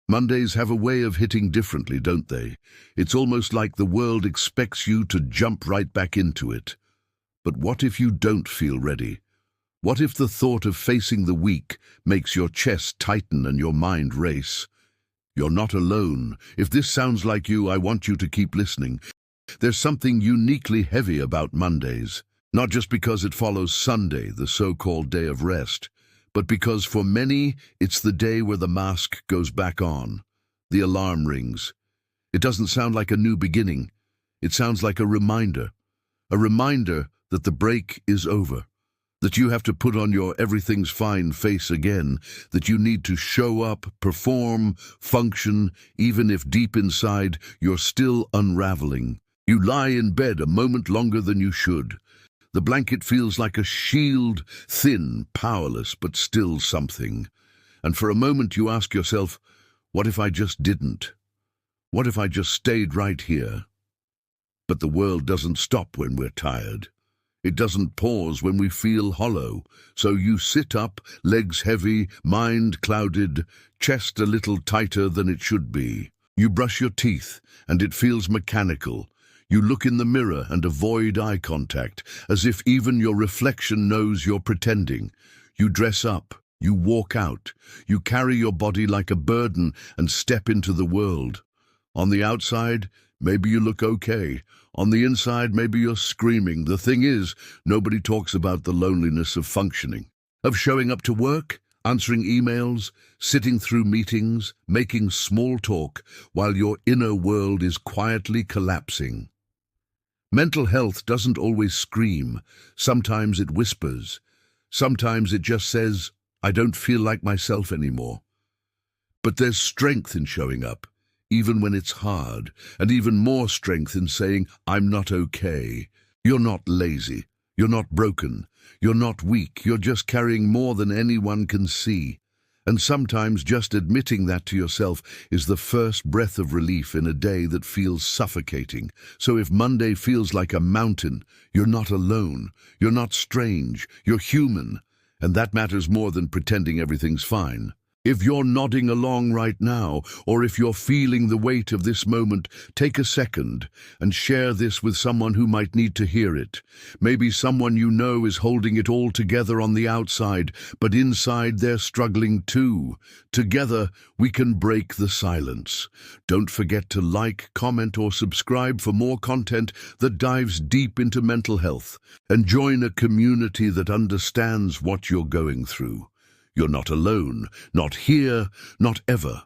Mondays have a way of hitting differently, don't they? It's almost like the world expects you to jump right back into it. But what if you don't feel ready? What if the thought of facing the week makes your chest tighten and your mind race? You're not alone. If this sounds like you, I want you to keep listening. There's something uniquely heavy about Mondays, not just because it follows Sunday, the so-called day of rest, but because for many, it's the day where the mask goes back on. The alarm rings. It doesn't sound like a new beginning. It sounds like a reminder that the break is over, that you have to put on your everything's fine face again, that you need to show up, perform, function, even if deep inside you're still unraveling. You lie in bed a moment longer than you should. The blanket feels like a shield, thin, powerless, but still something. And for a moment you ask yourself, what if I just didn't? What if I just stayed right here? But the world doesn't stop when we're tired. It doesn't pause when we feel hollow. So you sit up, legs heavy, mind clouded, chest a little tighter than it should be. You brush your teeth, and it feels mechanical. You look in the mirror and avoid eye contact, as if even your reflection knows you're pretending. You dress up, you walk out, you carry your body like a burden and step into the world. On the outside, maybe you look okay. On the inside, maybe you're screaming. The thing is, nobody talks about the loneliness of functioning, of showing up to work, answering emails, sitting through meetings, making small talk, while your inner world is quietly collapsing. Mental health doesn't always scream. Sometimes it whispers. Sometimes it just says, I don't feel like myself anymore. But there's strength in showing up, even when it's hard, and even more strength in saying, I'm not okay. You're not lazy. You're not broken. You're not weak. You're just carrying more than anyone can see. And sometimes just admitting that to yourself is the first breath of relief in a day that feels suffocating. So if Monday feels like a mountain, you're not alone. You're not strange. You're human. And that matters more than pretending everything's fine. If you're nodding along right now, or if you're feeling the weight of this moment, take a second and share this with someone who might need to hear it. Maybe someone you know is holding it all together on the outside, but inside they're struggling too. Together, we can break the silence. Don't forget to like, comment, or subscribe for more content that dives deep into mental health, and join a community that understands what you're going through. You're not alone, not here, not ever.